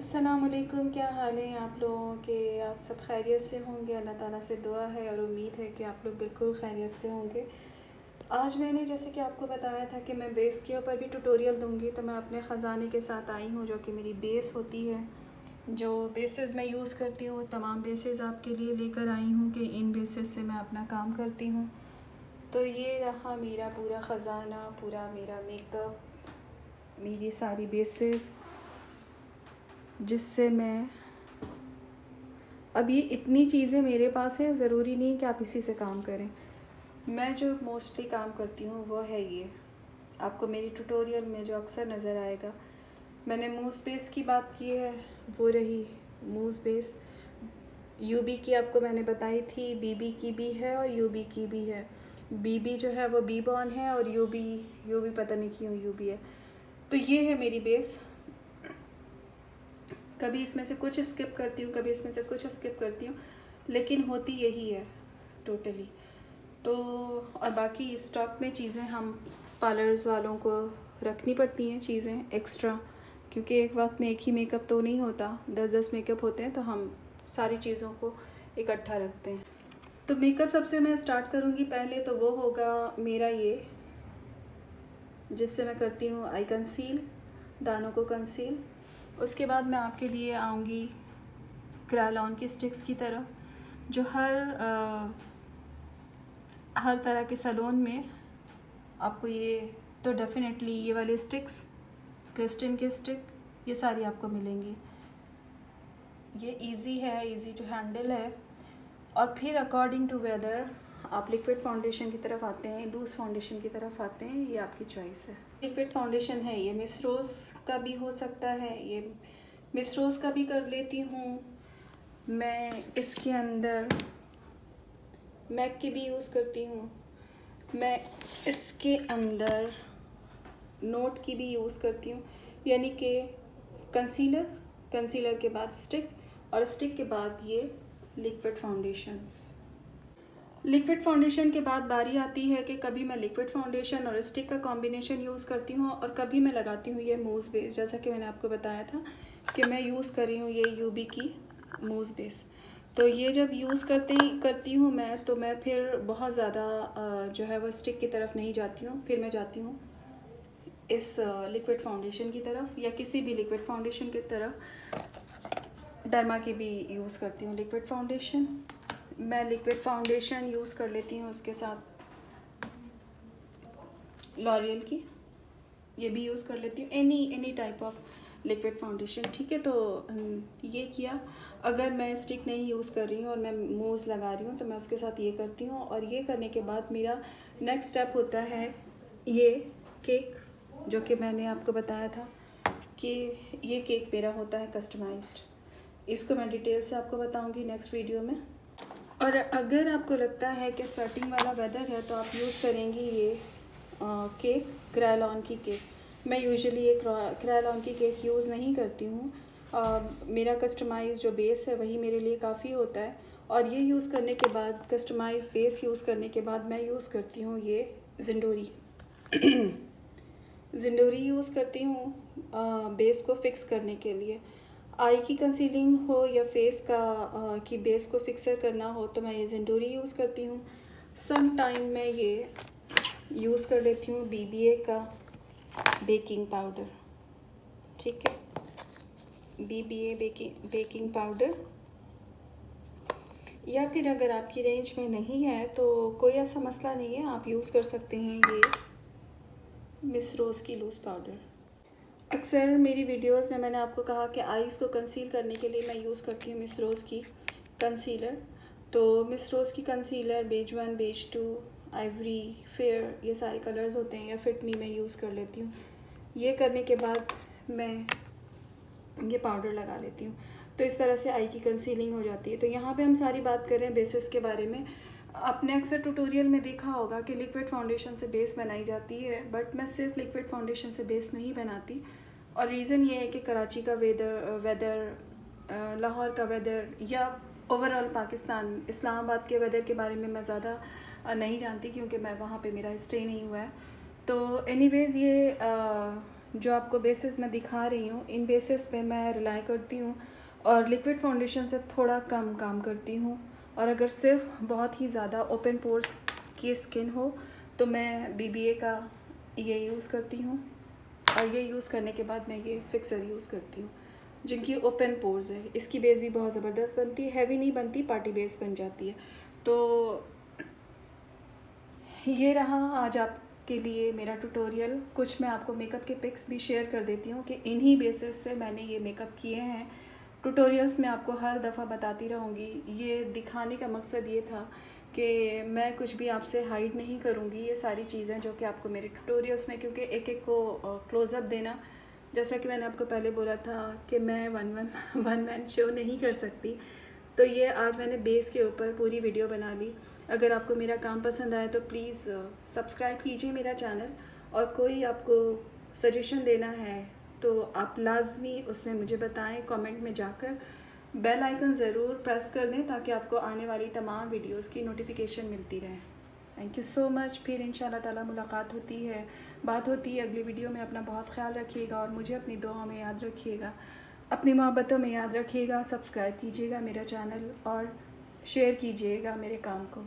अस्सलामुअलैकुम, क्या हाल है आप लोगों के। आप सब खैरियत से होंगे। अल्लाह ताला से दुआ है और उम्मीद है कि आप लोग बिल्कुल खैरियत से होंगे। आज मैंने जैसे कि आपको बताया था कि मैं बेस के ऊपर भी ट्यूटोरियल दूंगी, तो मैं अपने ख़जाने के साथ आई हूँ जो कि मेरी बेस होती है। जो बेसेस मैं यूज़ करती हूँ वो तमाम बेसेस आपके लिए लेकर आई हूँ कि इन बेसेस से मैं अपना काम करती हूँ। तो ये रहा मेरा पूरा ख़जाना, पूरा मेरा मेकअप, मेरी सारी बेसेस जिससे मैं अब ये इतनी चीज़ें मेरे पास हैं, ज़रूरी नहीं कि आप इसी से काम करें। मैं जो मोस्टली काम करती हूँ वो है ये, आपको मेरी ट्यूटोरियल में जो अक्सर नज़र आएगा। मैंने मूस बेस की बात की है, वो रही मूस बेस। यूबी की आपको मैंने बताई थी, बीबी की भी है और यूबी की भी है। बीबी जो है वो बी बॉर्न है और यूबी यूबी पता नहीं क्यों यूबी है। तो ये है मेरी बेस। कभी इसमें से कुछ स्किप करती हूँ, कभी इसमें से कुछ स्किप करती हूँ, लेकिन होती यही है टोटली। तो और बाकी स्टॉक में चीज़ें हम पार्लर्स वालों को रखनी पड़ती हैं, चीज़ें एक्स्ट्रा, क्योंकि एक वक्त में एक ही मेकअप तो नहीं होता, 10-10 मेकअप होते हैं, तो हम सारी चीज़ों को इकट्ठा रखते हैं। तो मेकअप सबसे मैं स्टार्ट करूँगी पहले, तो वो होगा मेरा ये, जिससे मैं करती हूँ आई कंसील, दानों को कंसील। उसके बाद मैं आपके लिए आऊँगी क्रायलॉन की स्टिक्स की तरफ, जो हर तरह के सैलून में आपको ये तो डेफिनेटली ये वाले स्टिक्स, क्रिस्टन के स्टिक, ये सारी आपको मिलेंगी। ये इजी है, इजी टू हैंडल है। और फिर अकॉर्डिंग टू वेदर आप लिक्विड फाउंडेशन की तरफ आते हैं, लूज़ फाउंडेशन की तरफ आते हैं, ये आपकी चॉइस है। लिक्विड फाउंडेशन है ये, मिस रोज़ का भी हो सकता है, ये मिस रोज़ का भी कर लेती हूँ मैं। इसके अंदर मैक की भी यूज़ करती हूँ मैं। इसके अंदर नोट की भी यूज़ करती हूँ, यानी कि कंसीलर के बाद स्टिक, और स्टिक के बाद ये लिक्विड फाउंडेशंस। लिक्विड फाउंडेशन के बाद बारी आती है कि कभी मैं लिक्विड फाउंडेशन और स्टिक का कॉम्बिनेशन यूज़ करती हूँ, और कभी मैं लगाती हूँ ये मूस बेस, जैसा कि मैंने आपको बताया था कि मैं यूज़ कर रही हूँ ये यूबी की मूस बेस। तो ये जब यूज़ करती हूँ मैं, तो मैं फिर बहुत ज़्यादा जो है वो स्टिक की तरफ नहीं जाती हूँ, फिर मैं जाती हूँ इस लिक्विड फाउंडेशन की तरफ, या किसी भी लिक्विड फाउंडेशन की तरफ। डर्मा की भी यूज़ करती हूँ लिक्विड फाउंडेशन। मैं लिक्विड फाउंडेशन यूज़ कर लेती हूँ, उसके साथ लॉरियल की ये भी यूज़ कर लेती हूँ, any type of liquid foundation, ठीक है। तो ये किया। अगर मैं स्टिक नहीं यूज़ कर रही हूँ और मैं मूव्स लगा रही हूँ, तो मैं उसके साथ ये करती हूँ। और ये करने के बाद मेरा नेक्स्ट स्टेप होता है ये केक, जो कि मैंने आपको बताया था कि ये केक मेरा होता है कस्टमाइज्ड। इसको मैं डिटेल से आपको बताऊंगी नेक्स्ट वीडियो में। और अगर आपको लगता है कि स्वेटिंग वाला वेदर है, तो आप यूज़ करेंगी ये केक, क्रायलॉन की केक। मैं यूजुअली ये क्रायलॉन की केक यूज़ नहीं करती हूँ। मेरा कस्टमाइज़ जो बेस है वही मेरे लिए काफ़ी होता है। और ये यूज़ करने के बाद, कस्टमाइज़ बेस यूज़ करने के बाद, मैं यूज़ करती हूँ ये जिंडोरी जिंडोरी यूज़ करती हूँ बेस को फिक्स करने के लिए। आई की कंसीलिंग हो या फेस का की बेस को फिक्सर करना हो, तो मैं ये जिंडोरी यूज़ करती हूँ। सम टाइम मैं ये यूज़ कर लेती हूँ बीबीए का बेकिंग पाउडर, ठीक है, बीबीए बेकिंग पाउडर। या फिर अगर आपकी रेंज में नहीं है तो कोई ऐसा मसला नहीं है, आप यूज़ कर सकते हैं ये मिस रोज़ की लूज़ पाउडर। अक्सर मेरी वीडियोस में मैंने आपको कहा कि आईज़ को कंसील करने के लिए मैं यूज़ करती हूँ मिस रोज़ की कंसीलर। तो मिस रोज़ की concealer beige 1, beige 2, ivory, fair, ये सारे कलर्स होते हैं, या फिट मी मैं यूज़ कर लेती हूँ। ये करने के बाद मैं ये पाउडर लगा लेती हूँ, तो इस तरह से आई की कंसीलिंग हो जाती है। तो यहाँ पे हम सारी बात कर रहे हैं बेसिस के बारे में। आपने अक्सर ट्यूटोरियल में देखा होगा कि लिक्विड फाउंडेशन से बेस बनाई जाती है, बट मैं सिर्फ लिक्विड फाउंडेशन से बेस नहीं बनाती। और रीज़न ये है कि कराची का वेदर, लाहौर का वेदर, या ओवरऑल पाकिस्तान, इस्लामाबाद के वेदर के बारे में मैं ज़्यादा नहीं जानती, क्योंकि मैं वहाँ पे मेरा स्टे नहीं हुआ है। तो एनीवेज़ जो आपको बेसिस मैं दिखा रही हूँ, इन बेसिस पे मैं रिलाई करती हूँ और लिक्विड फाउंडेशन से थोड़ा कम काम करती हूँ। और अगर सिर्फ बहुत ही ज़्यादा ओपन पोर्स की स्किन हो तो मैं BBA का ये यूज़ करती हूँ, और ये यूज़ करने के बाद मैं ये फिक्सर यूज़ करती हूँ जिनकी ओपन पोर्स है। इसकी बेस भी बहुत ज़बरदस्त बनती है, हैवी नहीं बनती, पार्टी बेस बन जाती है। तो ये रहा आज आपके लिए मेरा ट्यूटोरियल। कुछ मैं आपको मेकअप के पिक्स भी शेयर कर देती हूँ कि इन्हीं बेसिस से मैंने ये मेकअप किए हैं। ट्यूटोरियल्स में आपको हर दफ़ा बताती रहूँगी। ये दिखाने का मकसद ये था कि मैं कुछ भी आपसे हाइड नहीं करूँगी। ये सारी चीज़ें जो कि आपको मेरे ट्यूटोरियल्स में, क्योंकि एक एक को क्लोज़अप देना, जैसा कि मैंने आपको पहले बोला था कि मैं वन मैन शो नहीं कर सकती, तो ये आज मैंने बेस के ऊपर पूरी वीडियो बना ली। अगर आपको मेरा काम पसंद आए तो प्लीज़ सब्सक्राइब कीजिए मेरा चैनल, और कोई आपको सजेशन देना है तो आप लाजमी उसमें मुझे बताएं कमेंट में जाकर। बेल आइकन ज़रूर प्रेस कर दें ताकि आपको आने वाली तमाम वीडियोस की नोटिफिकेशन मिलती रहे। Thank you so much. फिर इंशाल्लाह ताला मुलाकात होती है, बात होती है अगली वीडियो में। अपना बहुत ख्याल रखिएगा और मुझे अपनी दुआओं में याद रखिएगा, अपनी मोहब्बतों में याद रखिएगा। सब्सक्राइब कीजिएगा मेरा चैनल और शेयर कीजिएगा मेरे काम को।